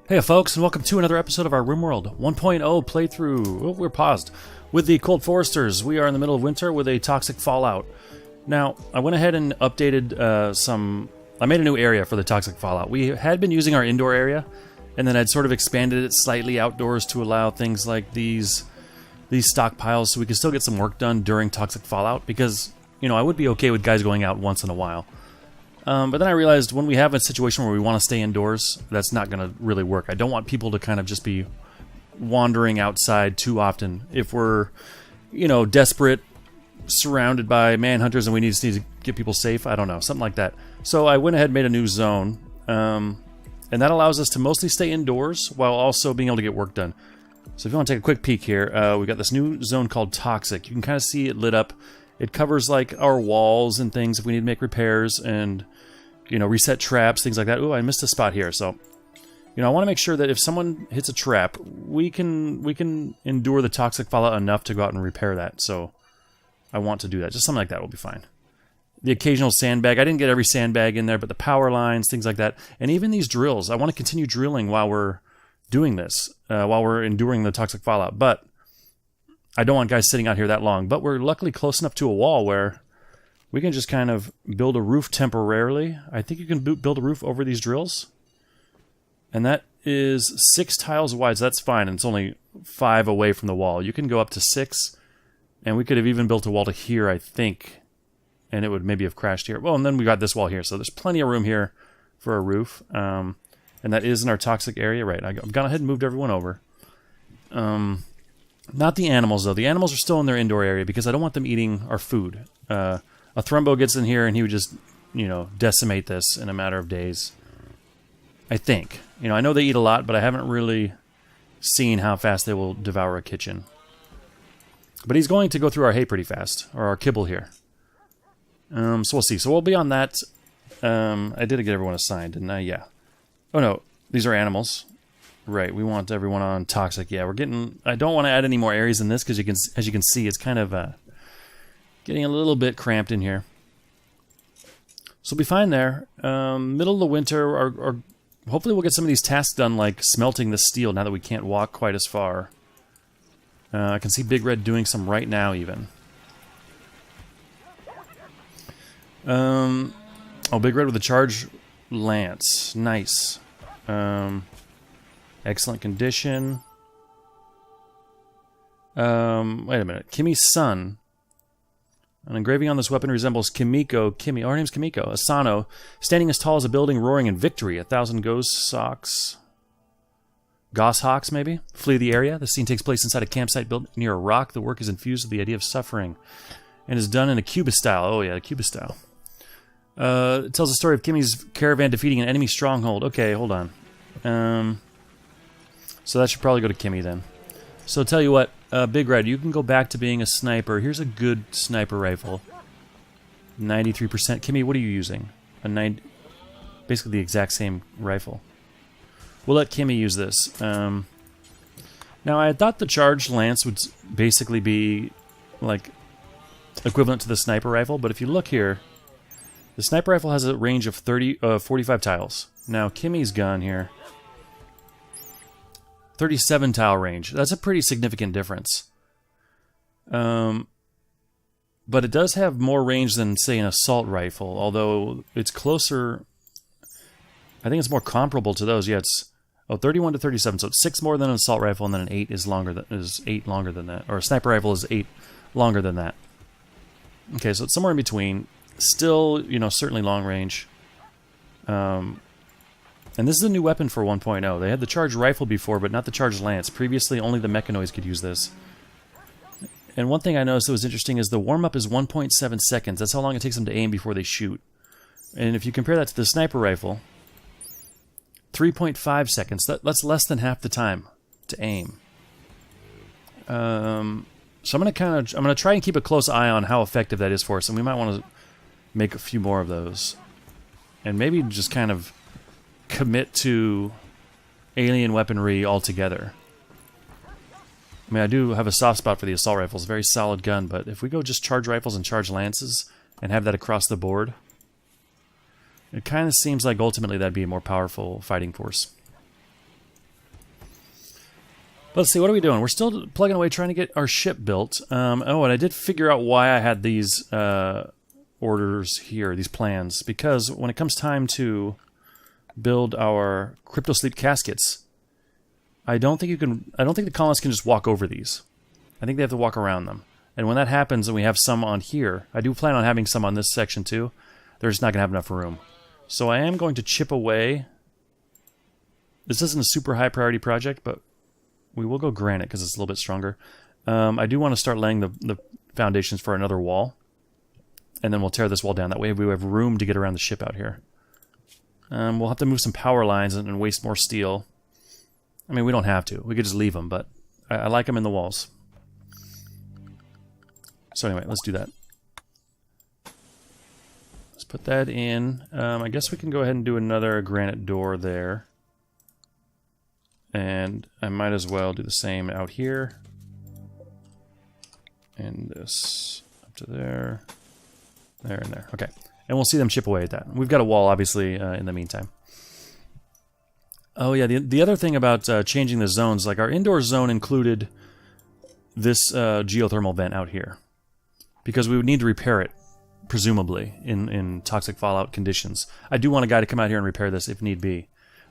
Hey folks, and welcome to another episode of our Rimworld 1.0 playthrough. Oh, we're paused. With the Cold Foresters, we are in the middle of winter with a toxic fallout. Now, I went ahead and updated I made a new area for the toxic fallout. We had been using our indoor area, and then I'd sort of expanded it slightly outdoors to allow things like these stockpiles so we could still get some work done during toxic fallout, because, you know, I would be okay with guys going out once in a while. But then I realized when we have a situation where we want to stay indoors, that's not going to really work. I don't want people to kind of just be wandering outside too often. If we're, you know, desperate, surrounded by manhunters, and we need to get people safe, I don't know, something like that. So I went ahead and made a new zone, and that allows us to mostly stay indoors while also being able to get work done. So if you want to take a quick peek here, we've got this new zone called Toxic. You can kind of see it lit up. It covers like our walls and things if we need to make repairs and, you know, reset traps, things like that. Ooh, I missed a spot here. So, you know, I want to make sure that if someone hits a trap, we can endure the toxic fallout enough to go out and repair that. So I want to do that. Just something like that will be fine. The occasional sandbag. I didn't get every sandbag in there, but the power lines, things like that. And even these drills. I want to continue drilling while we're doing this, while we're enduring the toxic fallout. But I don't want guys sitting out here that long. But we're luckily close enough to a wall where we can just kind of build a roof temporarily. I think you can build a roof over these drills. And that is 6 tiles wide, so that's fine. And it's only 5 away from the wall. You can go up to 6. And we could have even built a wall to here, I think. And it would maybe have crashed here. Well, and then we got this wall here. So there's plenty of room here for a roof. And that is in our toxic area. Right, I've gone ahead and moved everyone over. Not the animals, though. The animals are still in their indoor area because I don't want them eating our food. A Thrumbo gets in here and he would just, you know, decimate this in a matter of days. I think. You know, I know they eat a lot, but I haven't really seen how fast they will devour a kitchen. But he's going to go through our hay pretty fast, or our kibble here. So we'll see. So we'll be on that. I did get everyone assigned, didn't I? Yeah. Oh no, these are animals. Right, we want everyone on toxic. Yeah, we're getting... I don't want to add any more areas in this, because as you can see, it's kind of getting a little bit cramped in here. So we'll be fine there. Middle of the winter, or hopefully we'll get some of these tasks done, like smelting the steel, now that we can't walk quite as far. I can see Big Red doing some right now, even. Oh, Big Red with a charge lance. Nice. Excellent condition. Wait a minute. Kimmy's son. An engraving on this weapon resembles Kimiko. Oh, her name's Kimiko. Asano, standing as tall as a building, roaring in victory. 1,000 goshawks, maybe? Flee the area. The scene takes place inside a campsite built near a rock. The work is infused with the idea of suffering and is done in a Cubist style. Oh, yeah, the Cubist style. It tells the story of Kimmy's caravan defeating an enemy stronghold. Okay, hold on. So that should probably go to Kimmy then. So tell you what, Big Red, you can go back to being a sniper. Here's a good sniper rifle. 93%. Kimmy, what are you using? Basically the exact same rifle. We'll let Kimmy use this. Now, I thought the charged lance would basically be, like, equivalent to the sniper rifle, but if you look here, the sniper rifle has a range of 45 tiles. Now, Kimmy's gun here, 37 tile range. That's a pretty significant difference. But it does have more range than, say, an assault rifle, although it's closer... I think it's more comparable to those. Yeah, it's 31 to 37, so it's 6 more than an assault rifle, and then an 8 is 8 longer than that. Or a sniper rifle is 8 longer than that. Okay, so it's somewhere in between. Still, you know, certainly long range. And this is a new weapon for 1.0. They had the charged rifle before, but not the charged lance. Previously, only the mechanoids could use this. And one thing I noticed that was interesting is the warm-up is 1.7 seconds. That's how long it takes them to aim before they shoot. And if you compare that to the sniper rifle, 3.5 seconds. That's less than half the time to aim. So I'm gonna try and keep a close eye on how effective that is for us, and we might want to make a few more of those, and maybe just kind of commit to alien weaponry altogether. I mean, I do have a soft spot for the assault rifles, very solid gun, but if we go just charge rifles and charge lances and have that across the board, It kind of seems like ultimately that'd be a more powerful fighting force. Let's see, what are we doing? We're still plugging away trying to get our ship built. Oh, and I did figure out why I had these orders here, these plans, because when it comes time to build our cryptosleep caskets, I don't think the colonists can just walk over these. I think they have to walk around them. And when that happens and we have some on here, I do plan on having some on this section too, they're just not going to have enough room. So I am going to chip away. This isn't a super high priority project, but we will go granite because it's a little bit stronger. I do want to start laying the foundations for another wall. And then we'll tear this wall down. That way we have room to get around the ship out here. We'll have to move some power lines and waste more steel. I mean, we don't have to. We could just leave them, but I like them in the walls. So anyway, let's do that. Let's put that in. I guess we can go ahead and do another granite door there. And I might as well do the same out here. And this up to there. There and there. Okay. And we'll see them chip away at that. We've got a wall, obviously, in the meantime. Oh, yeah. The other thing about changing the zones, like our indoor zone included this geothermal vent out here. Because we would need to repair it, presumably, in toxic fallout conditions. I do want a guy to come out here and repair this if need be.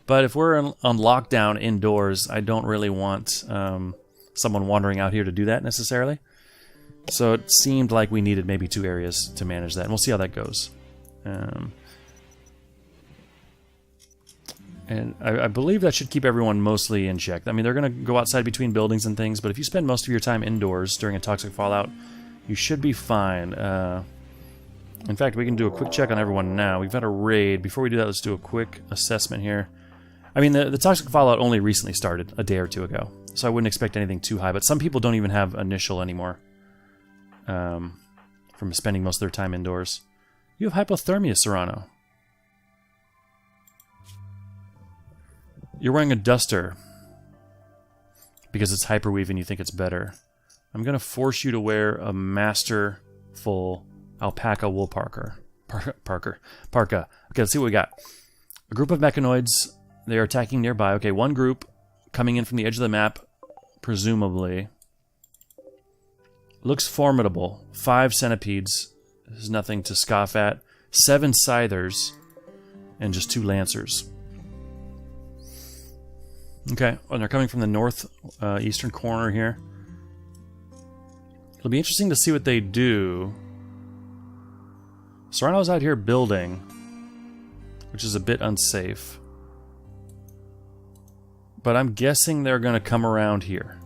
But if we're on lockdown indoors, I don't really want someone wandering out here to do that necessarily. So it seemed like we needed maybe 2 areas to manage that. And we'll see how that goes. And I believe that should keep everyone mostly in check. I mean, they're going to go outside between buildings and things, but if you spend most of your time indoors during a toxic fallout, you should be fine. In fact, we can do a quick check on everyone now. We've had a raid. Before we do that, let's do a quick assessment here. I mean, the toxic fallout only recently started, a day or 2 ago, so I wouldn't expect anything too high, but some people don't even have initial anymore from spending most of their time indoors. You have hypothermia, Serrano. You're wearing a duster because it's hyperweave and you think it's better. I'm going to force you to wear a masterful alpaca wool parka. Okay, let's see what we got. A group of mechanoids. They are attacking nearby. Okay, one group coming in from the edge of the map, presumably. Looks formidable. 5 centipedes. There's nothing to scoff at. 7 scythers. And just 2 lancers. Okay, and they're coming from the north eastern corner here. It'll be interesting to see what they do. Serrano's out here building, which is a bit unsafe. But I'm guessing they're going to come around here.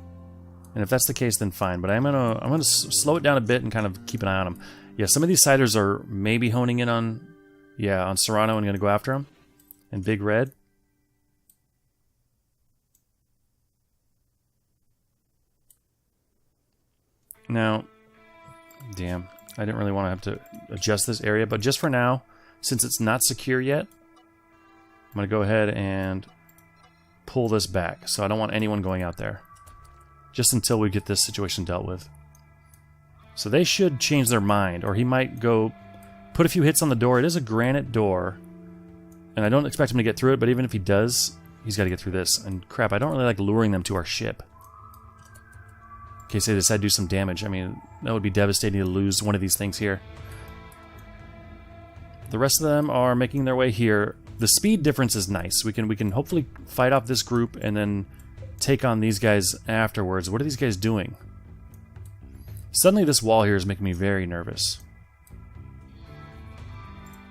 And if that's the case, then fine. But I'm gonna slow it down a bit and kind of keep an eye on them. Yeah, some of these siders are maybe honing in on Serrano and going to go after him. And Big Red. Now, damn, I didn't really want to have to adjust this area, but just for now, since it's not secure yet, I'm going to go ahead and pull this back. So I don't want anyone going out there, just until we get this situation dealt with. So they should change their mind, or he might go put a few hits on the door. It is a granite door, and I don't expect him to get through it, but even if he does, he's got to get through this. And crap, I don't really like luring them to our ship. In case they decide to do some damage. I mean, that would be devastating to lose one of these things here. The rest of them are making their way here. The speed difference is nice. We can hopefully fight off this group and then take on these guys afterwards. What are these guys doing? Suddenly this wall here is making me very nervous.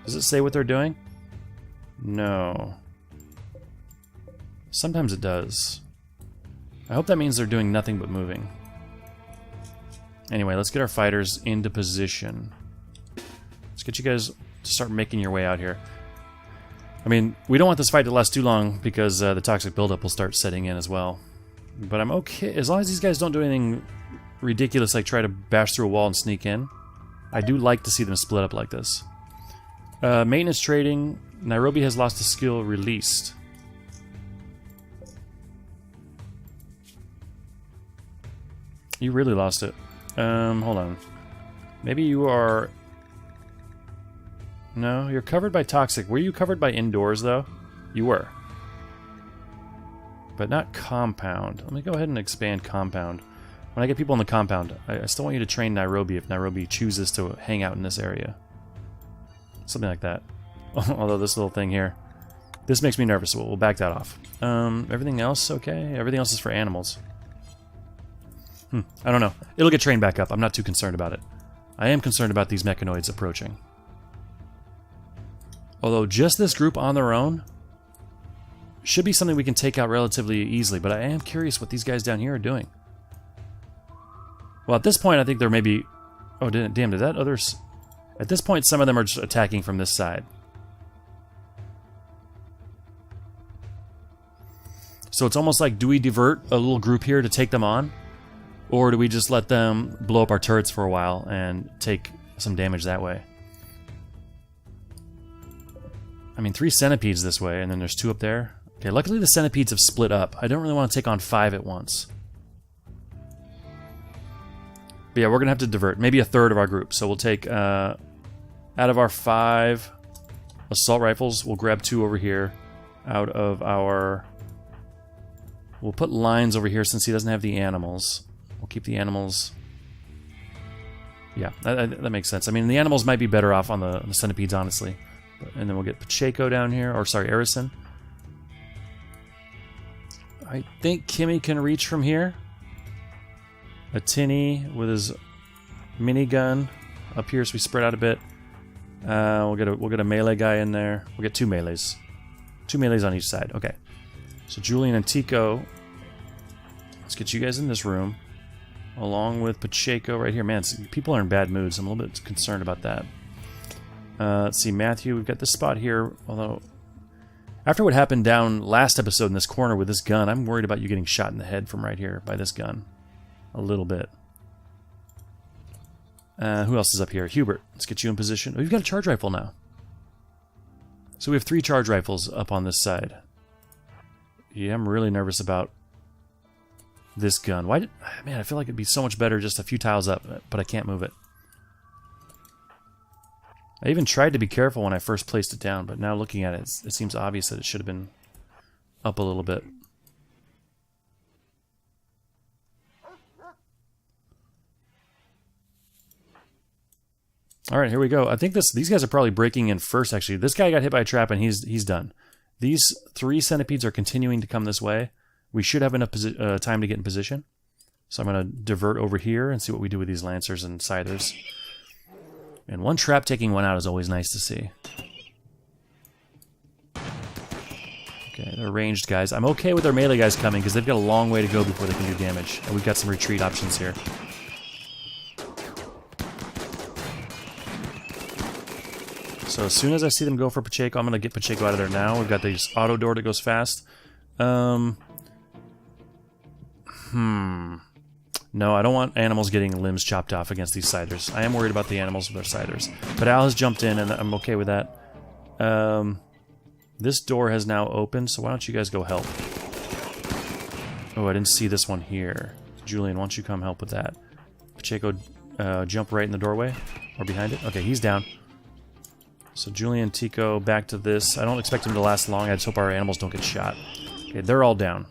Does it say what they're doing? No. Sometimes it does. I hope that means they're doing nothing but moving. Anyway, let's get our fighters into position. Let's get you guys to start making your way out here. I mean, we don't want this fight to last too long because the toxic buildup will start setting in as well. But I'm okay. As long as these guys don't do anything ridiculous like try to bash through a wall and sneak in. I do like to see them split up like this. Maintenance trading. Nairobi has lost a skill released. You really lost it. Hold on. Maybe you are... No, you're covered by toxic. Were you covered by indoors, though? You were. but not compound. Let me go ahead and expand compound. When I get people in the compound, I still want you to train Nairobi if Nairobi chooses to hang out in this area. Something like that. Although this little thing here, this makes me nervous, so we'll back that off. Everything else okay? Everything else is for animals. I don't know. It'll get trained back up. I'm not too concerned about it. I am concerned about these mechanoids approaching. Although just this group on their own should be something we can take out relatively easily, but I am curious what these guys down here are doing. Well, at this point, I think there may be... Oh, damn, did that others... At this point, some of them are just attacking from this side. So it's almost like, do we divert a little group here to take them on? Or do we just let them blow up our turrets for a while and take some damage that way? I mean, 3 centipedes this way, and then there's 2 up there. Okay, luckily the centipedes have split up. I don't really want to take on 5 at once. But yeah, we're going to have to divert. Maybe a third of our group. So we'll take, out of our 5 assault rifles, we'll grab 2 over here. Out of our... We'll put lines over here since he doesn't have the animals. We'll keep the animals... Yeah, that makes sense. I mean, the animals might be better off on the centipedes, honestly. And then we'll get Pacheco down here. Or, sorry, Arison. I think Kimmy can reach from here. A Tinny with his minigun up here, so we spread out a bit. We'll get a melee guy in there. We'll get 2 melees. 2 melees on each side. Okay. So Julian and Tico. Let's get you guys in this room. Along with Pacheco right here. Man, people are in bad moods. I'm a little bit concerned about that. Let's see, Matthew. We've got this spot here. Although, after what happened down last episode in this corner with this gun, I'm worried about you getting shot in the head from right here by this gun. A little bit. Who else is up here? Hubert. Let's get you in position. Oh, we've got a charge rifle now. So we have 3 charge rifles up on this side. Yeah, I'm really nervous about this gun. Why did... Man, I feel like it'd be so much better just a few tiles up, but I can't move it. I even tried to be careful when I first placed it down, but now looking at it, it seems obvious that it should have been up a little bit. Alright, here we go. I think these guys are probably breaking in first, actually. This guy got hit by a trap, and he's done. These 3 centipedes are continuing to come this way. We should have enough time to get in position. So I'm going to divert over here and see what we do with these lancers and scythers. And 1 trap taking 1 out is always nice to see. Okay, they're ranged guys. I'm okay with their melee guys coming, because they've got a long way to go before they can do damage. And we've got some retreat options here. So as soon as I see them go for Pacheco, I'm going to get Pacheco out of there now. We've got this auto door that goes fast. No, I don't want animals getting limbs chopped off against these scythers. I am worried about the animals with their scythers. But Al has jumped in, and I'm okay with that. This door has now opened, so why don't you guys go help? Oh, I didn't see this one here. Julian, why don't you come help with that? Pacheco, jump right in the doorway? Or behind it? Okay, he's down. So Julian, Tico, back to this. I don't expect him to last long. I just hope our animals don't get shot. Okay, they're all down.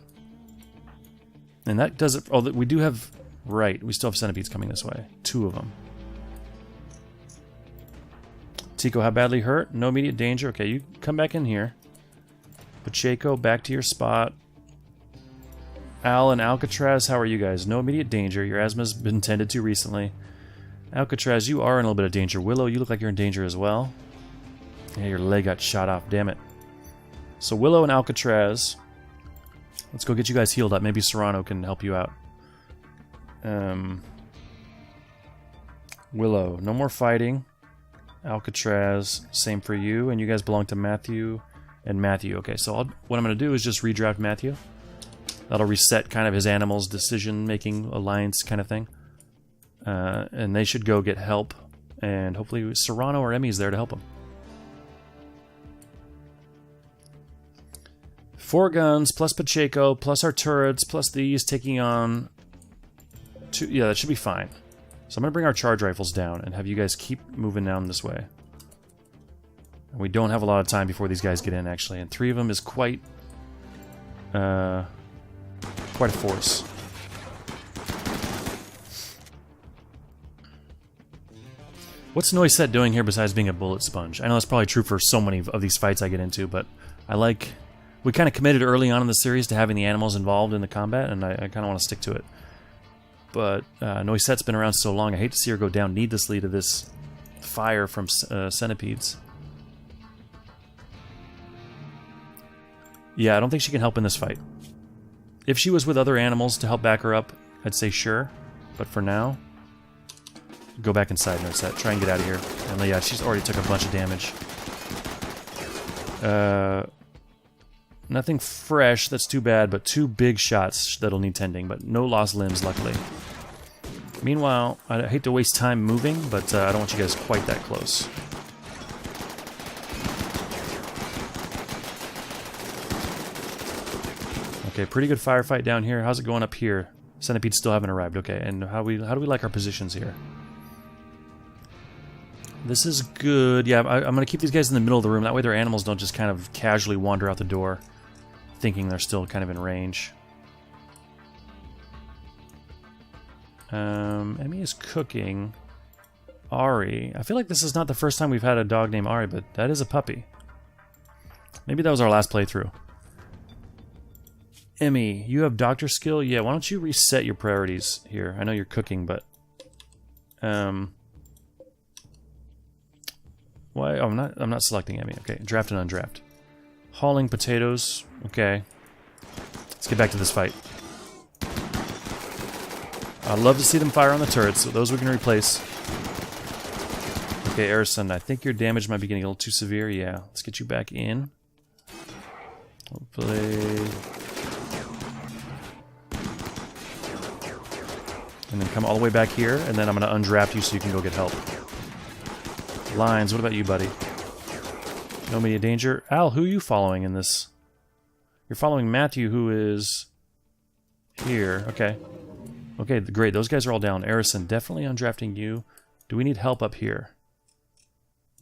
And that does it. Oh, we do have... Right, we still have centipedes coming this way. 2 of them. Tico, how badly hurt? No immediate danger. Okay, you come back in here. Pacheco, back to your spot. Al and Alcatraz, how are you guys? No immediate danger. Your asthma's been tended to recently. Alcatraz, you are in a little bit of danger. Willow, you look like you're in danger as well. Yeah, your leg got shot off. Damn it. So Willow and Alcatraz, let's go get you guys healed up. Maybe Serrano can help you out. Willow, no more fighting. Alcatraz, same for you. And you guys belong to Matthew and Matthew. Okay, so what I'm going to do is just redraft Matthew. That'll reset kind of his animals' decision-making alliance kind of thing. And they should go get help. And hopefully Serrano or Emmy's there to help him. 4 guns, plus Pacheco, plus our turrets, plus these taking on... 2. Yeah, that should be fine. So I'm going to bring our charge rifles down and have you guys keep moving down this way. And we don't have a lot of time before these guys get in, actually. And 3 of them is quite quite a force. What's Noisette doing here besides being a bullet sponge? I know that's probably true for so many of these fights I get into, but I like... We kind of committed early on in the series to having the animals involved in the combat, and I kind of want to stick to it. But Noisette's been around so long, I hate to see her go down needlessly to this fire from centipedes. Yeah, I don't think she can help in this fight. If she was with other animals to help back her up, I'd say sure. But for now, go back inside, Noisette. Try and get out of here. And yeah, she's already took a bunch of damage. Nothing fresh, that's too bad, but 2 big shots that'll need tending, but no lost limbs, luckily. Meanwhile, I hate to waste time moving, but I don't want you guys quite that close. Okay, pretty good firefight down here. How's it going up here? Centipedes still haven't arrived. Okay, and how do we like our positions here? This is good. Yeah, I'm going to keep these guys in the middle of the room. That way their animals don't just kind of casually wander out the door, thinking they're still kind of in range. Emmy is cooking. Ari. I feel like this is not the first time we've had a dog named Ari, but that is a puppy. Maybe that was our last playthrough. Emmy, you have doctor skill? Yeah, why don't you reset your priorities here? I know you're cooking, but... Why? Oh, I'm not selecting Emmy. Okay, draft and undraft. Hauling potatoes. Okay. Let's get back to this fight. I'd love to see them fire on the turrets, so those we can replace. Okay, Erison, I think your damage might be getting a little too severe. Yeah, let's get you back in. Hopefully... And then come all the way back here, and then I'm going to undraft you so you can go get help. Lines, what about you, buddy? No immediate danger. Al, who are you following in this? You're following Matthew, who is... here. Okay. Okay, great. Those guys are all down. Erison, definitely undrafting you. Do we need help up here?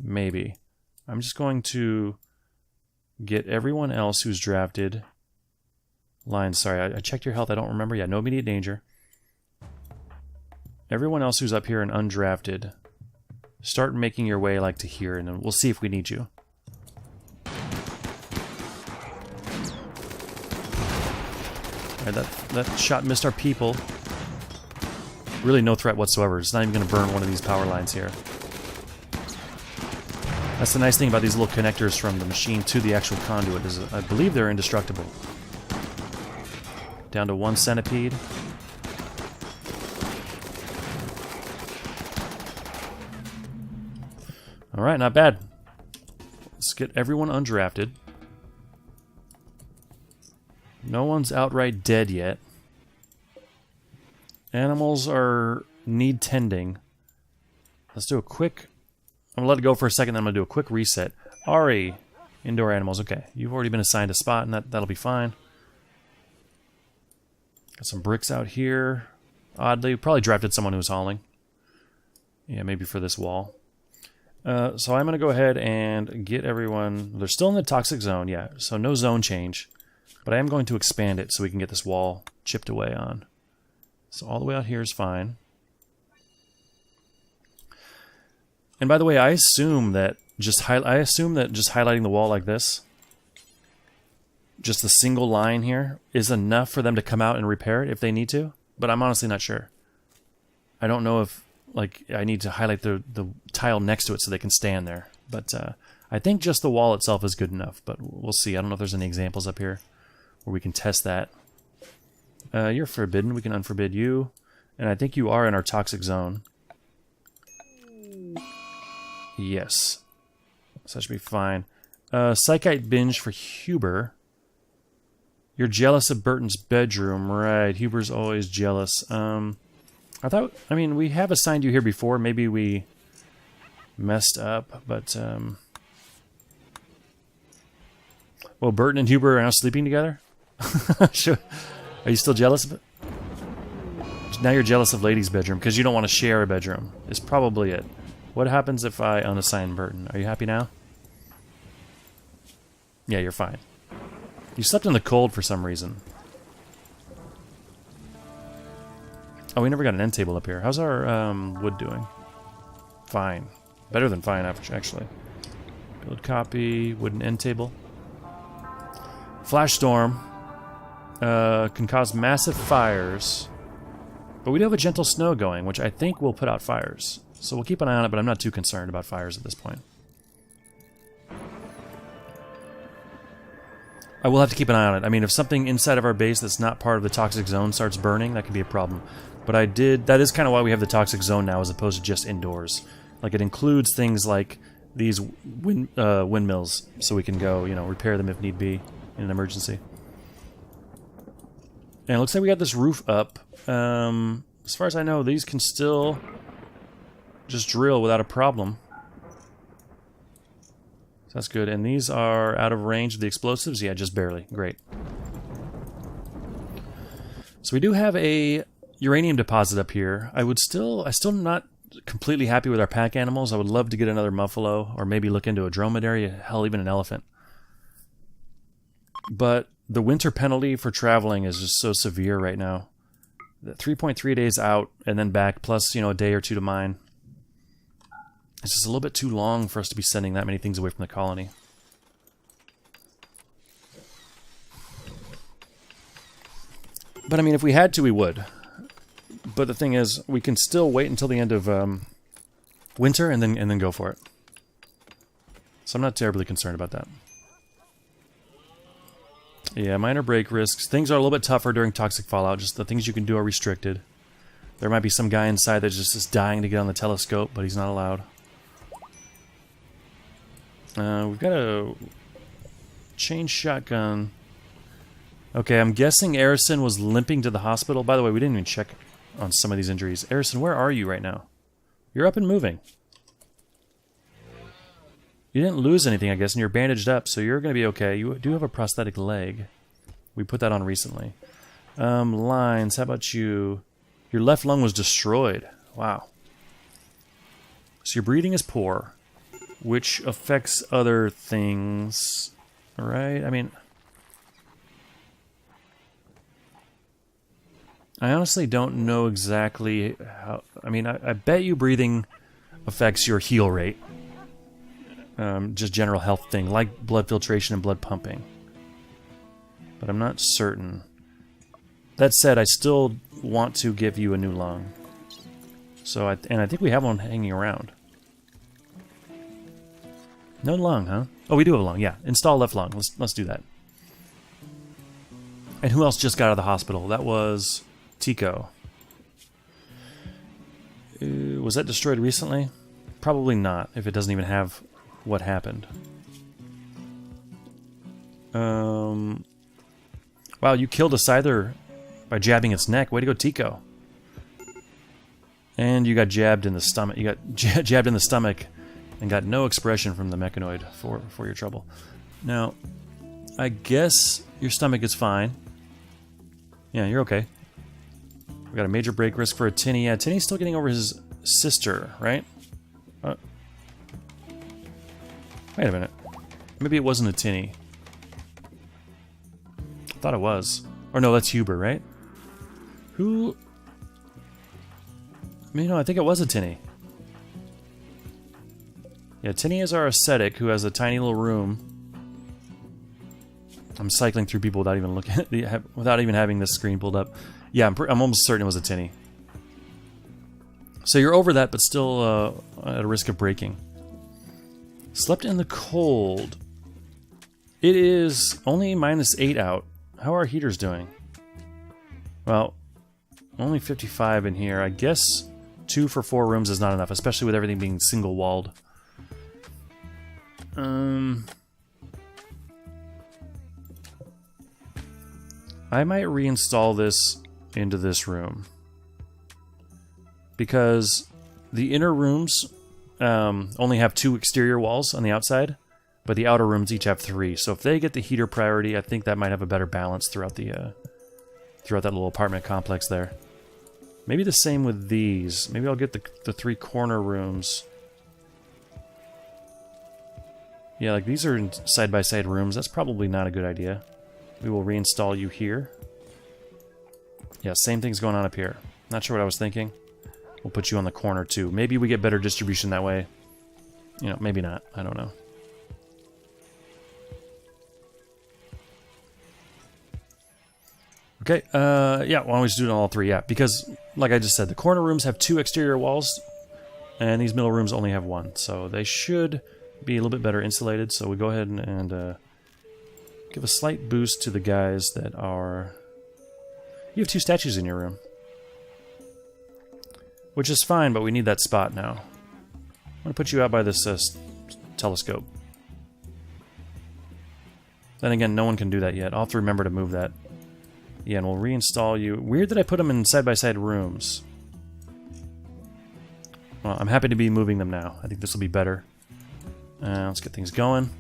Maybe. I'm just going to get everyone else who's drafted. Lines, sorry, I checked your health. I don't remember. Yeah, no immediate danger. Everyone else who's up here and undrafted, start making your way like to here, and then we'll see if we need you. Alright, that shot missed our people. Really no threat whatsoever. It's not even going to burn one of these power lines here. That's the nice thing about these little connectors from the machine to the actual conduit, is I believe they're indestructible. Down to 1 centipede. Alright, not bad. Let's get everyone undrafted. No one's outright dead yet. Animals need tending. Let's do a quick... I'm going to let it go for a second, then I'm going to do a quick reset. Ari, indoor animals. Okay, you've already been assigned a spot, and that'll be fine. Got some bricks out here. Oddly, probably drafted someone who was hauling. Yeah, maybe for this wall. So I'm going to go ahead and get everyone... They're still in the toxic zone, yeah, so no zone change. But I am going to expand it so we can get this wall chipped away on. So all the way out here is fine. And by the way, I assume that just highlighting the wall like this, just the single line here, is enough for them to come out and repair it if they need to. But I'm honestly not sure. I don't know if... like, I need to highlight the tile next to it so they can stand there. But I think just the wall itself is good enough, but we'll see. I don't know if there's any examples up here where we can test that. You're forbidden. We can unforbid you. And I think you are in our toxic zone. Yes. So that should be fine. Psychite binge for Huber. You're jealous of Burton's bedroom. Right, Huber's always jealous. I mean, we have assigned you here before. Maybe we messed up, but, well, Burton and Huber are now sleeping together? Sure. Are you still jealous of it? Now you're jealous of Lady's bedroom, because you don't want to share a bedroom, is probably it. What happens if I unassign Burton? Are you happy now? Yeah, you're fine. You slept in the cold for some reason. Oh, we never got an end table up here. How's our wood doing? Fine. Better than fine, actually. Build copy, wooden end table. Flash storm can cause massive fires. But we do have a gentle snow going, which I think will put out fires. So we'll keep an eye on it, but I'm not too concerned about fires at this point. I will have to keep an eye on it. I mean, if something inside of our base that's not part of the toxic zone starts burning, that could be a problem. But that is kind of why we have the toxic zone now as opposed to just indoors. Like, it includes things like these windmills, so we can go, you know, repair them if need be in an emergency. And it looks like we got this roof up. As far as I know, these can still just drill without a problem. So that's good. And these are out of range of the explosives? Yeah, just barely. Great. So we do have a uranium deposit up here. I'm still not completely happy with our pack animals. I would love to get another muffalo, or maybe look into a dromedary, hell, even an elephant. But the winter penalty for traveling is just so severe right now. 3.3 days out and then back, plus, you know, a day or two to mine. It's just a little bit too long for us to be sending that many things away from the colony. But I mean, if we had to, we would. But the thing is, we can still wait until the end of winter and then go for it. So I'm not terribly concerned about that. Yeah, minor break risks. Things are a little bit tougher during toxic fallout. Just the things you can do are restricted. There might be some guy inside that just is dying to get on the telescope, but he's not allowed. We've got a chain shotgun. Okay, I'm guessing Arison was limping to the hospital. By the way, we didn't even check on some of these injuries. Arison, where are you right now? You're up and moving. You didn't lose anything, I guess, and you're bandaged up, so you're going to be okay. You do have a prosthetic leg. We put that on recently. Lines, how about you? Your left lung was destroyed. Wow. So your breathing is poor, which affects other things, right? I mean, I honestly don't know exactly how... I mean, I bet you breathing affects your heal rate. Just general health thing, like blood filtration and blood pumping. But I'm not certain. That said, I still want to give you a new lung. So, I think we have one hanging around. No lung, huh? Oh, we do have a lung, yeah. Install left lung. Let's do that. And who else just got out of the hospital? That was Tico. Was that destroyed recently? Probably not, if it doesn't even have what happened. Wow, you killed a Scyther by jabbing its neck. Way to go, Tico. And you got jabbed in the stomach. You got jabbed in the stomach and got no expression from the mechanoid for your trouble. Now, I guess your stomach is fine. Yeah, you're okay. We got a major break risk for a Tinny. Yeah, Tinny's still getting over his sister, right? Wait a minute. Maybe it wasn't a Tinny. I thought it was. Or no, that's Huber, right? Who... I mean, no, I think it was a Tinny. Yeah, Tinny is our ascetic who has a tiny little room. I'm cycling through people without even looking at without even having this screen pulled up. Yeah, I'm almost certain it was a Tinny. So you're over that, but still at a risk of breaking. Slept in the cold. It is only -8 out. How are our heaters doing? Well, only 55 in here. I guess 2 for 4 rooms is not enough, especially with everything being single-walled. I might reinstall this into this room. Because the inner rooms only have 2 exterior walls on the outside, but the outer rooms each have 3. So if they get the heater priority, I think that might have a better balance throughout the throughout that little apartment complex there. Maybe the same with these. Maybe I'll get the 3 corner rooms. Yeah, like these are side-by-side rooms. That's probably not a good idea. We will reinstall you here. Yeah, same thing's going on up here. Not sure what I was thinking. We'll put you on the corner too. Maybe we get better distribution that way. You know, maybe not. I don't know. Okay, yeah, why don't we just do it on all three? Yeah, because, like I just said, the corner rooms have 2 exterior walls, and these middle rooms only have 1. So they should be a little bit better insulated. So we go ahead and give a slight boost to the guys that are... You have 2 statues in your room. Which is fine, but we need that spot now. I'm going to put you out by this telescope. Then again, no one can do that yet. I'll have to remember to move that. Yeah, and we'll reinstall you. Weird that I put them in side-by-side rooms. Well, I'm happy to be moving them now. I think this will be better. Let's get things going.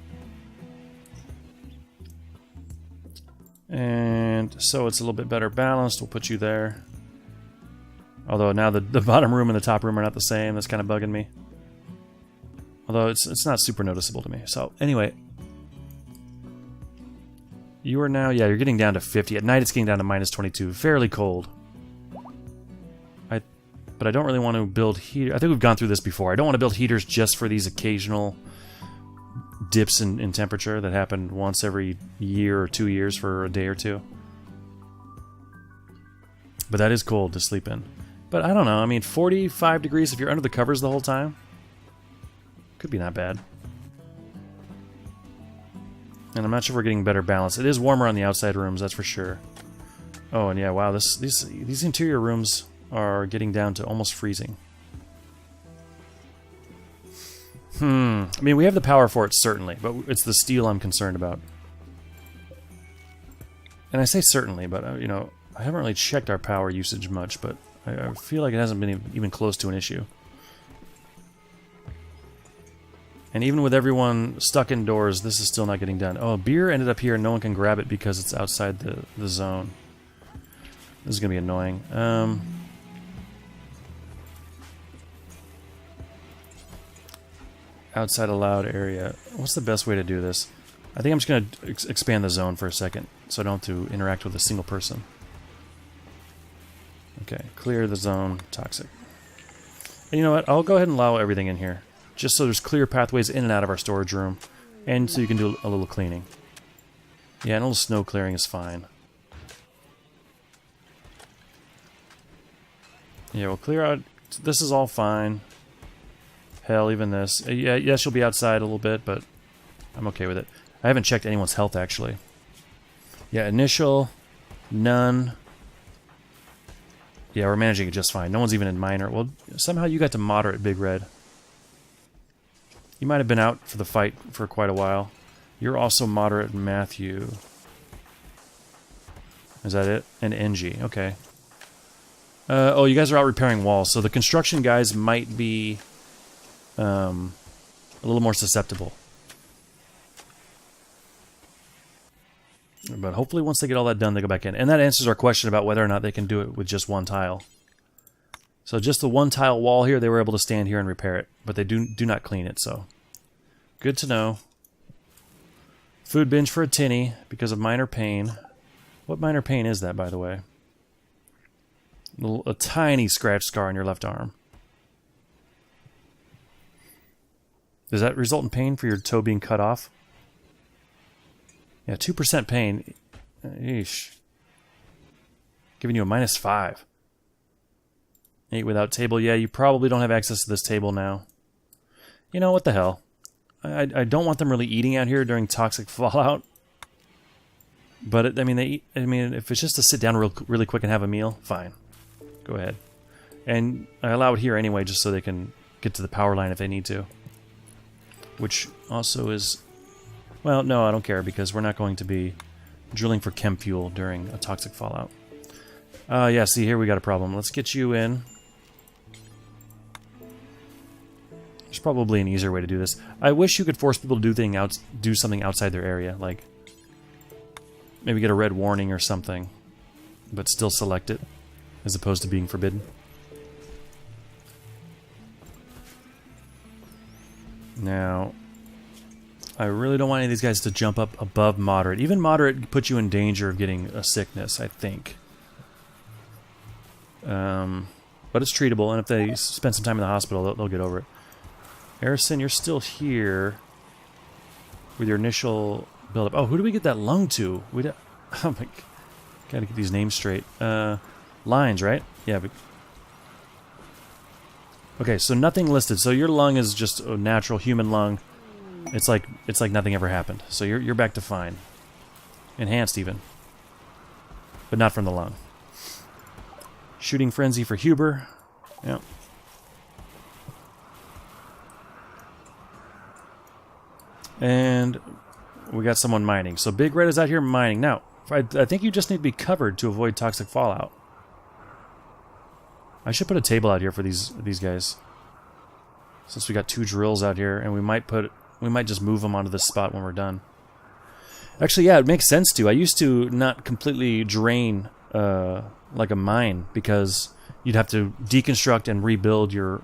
And so it's a little bit better balanced. We'll put you there. Although now the bottom room and the top room are not the same. That's kind of bugging me. Although it's not super noticeable to me. So anyway... You are now, yeah, you're getting down to 50. At night it's getting down to -22. Fairly cold. But I don't really want to build heater. I think we've gone through this before. I don't want to build heaters just for these occasional dips in temperature that happen once every year or 2 years for a day or two. But that is cold to sleep in. But I don't know, I mean 45 degrees if you're under the covers the whole time? Could be not bad. And I'm not sure if we're getting better balance. It is warmer on the outside rooms, that's for sure. Oh, and yeah, wow, these interior rooms are getting down to almost freezing. I mean, we have the power for it, certainly, but it's the steel I'm concerned about. And I say certainly, but, you know, I haven't really checked our power usage much, but I feel like it hasn't been even close to an issue. And even with everyone stuck indoors, this is still not getting done. Oh, beer ended up here and no one can grab it because it's outside the zone. This is going to be annoying. Outside allowed area. What's the best way to do this? I think I'm just going to expand the zone for a second so I don't have to interact with a single person. Okay, clear the zone. Toxic. And you know what? I'll go ahead and allow everything in here. Just so there's clear pathways in and out of our storage room. And so you can do a little cleaning. Yeah, and a little snow clearing is fine. Yeah, we'll clear out... This is all fine. Hell, even this. Yeah, yes, you'll be outside a little bit, but I'm okay with it. I haven't checked anyone's health, actually. Yeah, initial. None. Yeah, we're managing it just fine. No one's even in minor. Well, somehow you got to moderate, Big Red. You might have been out for the fight for quite a while. You're also moderate, Matthew. Is that it? And NG, okay. Oh, you guys are out repairing walls, so the construction guys might be a little more susceptible. But hopefully once they get all that done, they go back in. And that answers our question about whether or not they can do it with just one tile. So just the one tile wall here, they were able to stand here and repair it. But they do not clean it, so... Good to know. Food binge for a tinny because of minor pain. What minor pain is that, by the way? A tiny scratch scar on your left arm. Does that result in pain for your toe being cut off? Yeah, 2% pain. Eesh. Giving you a -5. 8 without table. Yeah, you probably don't have access to this table now. You know, what the hell. I don't want them really eating out here during toxic fallout. But, I mean, if it's just to sit down really quick and have a meal, fine. Go ahead. And I allow it here anyway, just so they can get to the power line if they need to. Which also is... Well, no, I don't care, because we're not going to be drilling for chem fuel during a toxic fallout. Yeah, see, here we got a problem. Let's get you in. There's probably an easier way to do this. I wish you could force people to do something outside their area, like maybe get a red warning or something, but still select it, as opposed to being forbidden. Now, I really don't want any of these guys to jump up above moderate. Even moderate puts you in danger of getting a sickness, I think. But it's treatable, and if they spend some time in the hospital, they'll get over it. Harrison, you're still here with your initial build-up. Oh, who do we get that lung to? Oh my... Gotta get these names straight. Lines, right? Yeah. Okay, so nothing listed. So your lung is just a natural human lung. It's like nothing ever happened. So you're back to fine. Enhanced even. But not from the lung. Shooting frenzy for Huber. Yeah. And we got someone mining. So Big Red is out here mining. Now, I think you just need to be covered to avoid toxic fallout. I should put a table out here for these guys. Since we got 2 drills out here, and we might just move them onto this spot when we're done. Actually, yeah, it makes sense to. I used to not completely drain like a mine because you'd have to deconstruct and rebuild your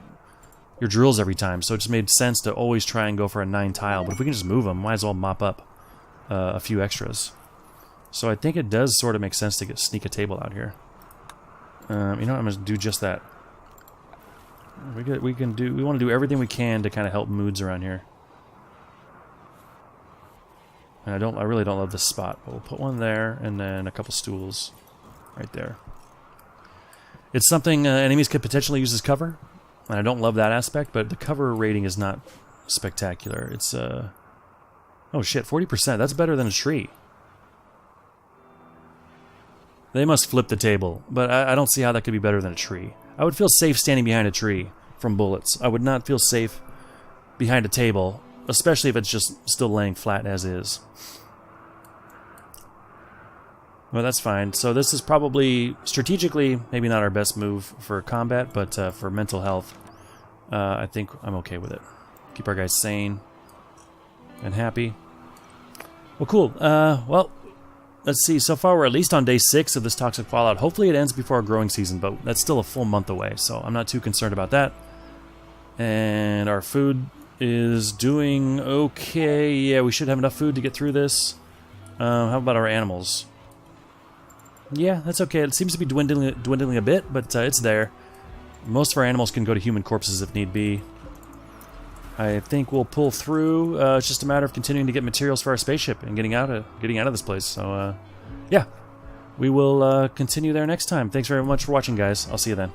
drills every time. So it just made sense to always try and go for a 9 tile. But if we can just move them, might as well mop up a few extras. So I think it does sort of make sense to sneak a table out here. You know what, I'm going to do just that. We want to do everything we can to kind of help moods around here. And I really don't love this spot, but we'll put one there and then a couple stools right there. It's something enemies could potentially use as cover, and I don't love that aspect, but the cover rating is not spectacular. It's oh shit, 40%. That's better than a tree. They must flip the table, but I don't see how that could be better than a tree. I would feel safe standing behind a tree from bullets. I would not feel safe behind a table, especially if it's just still laying flat as is. Well, that's fine. So this is probably, strategically, maybe not our best move for combat, but for mental health, I think I'm okay with it. Keep our guys sane and happy. Well, cool. Well, let's see. So far, we're at least on day 6 of this toxic fallout. Hopefully it ends before our growing season, but that's still a full month away, so I'm not too concerned about that. And our food is doing okay. Yeah, we should have enough food to get through this. How about our animals? Yeah, that's okay. It seems to be dwindling a bit, but it's there. Most of our animals can go to human corpses if need be. I think we'll pull through. It's just a matter of continuing to get materials for our spaceship and getting out of this place. So, yeah, we will continue there next time. Thanks very much for watching, guys. I'll see you then.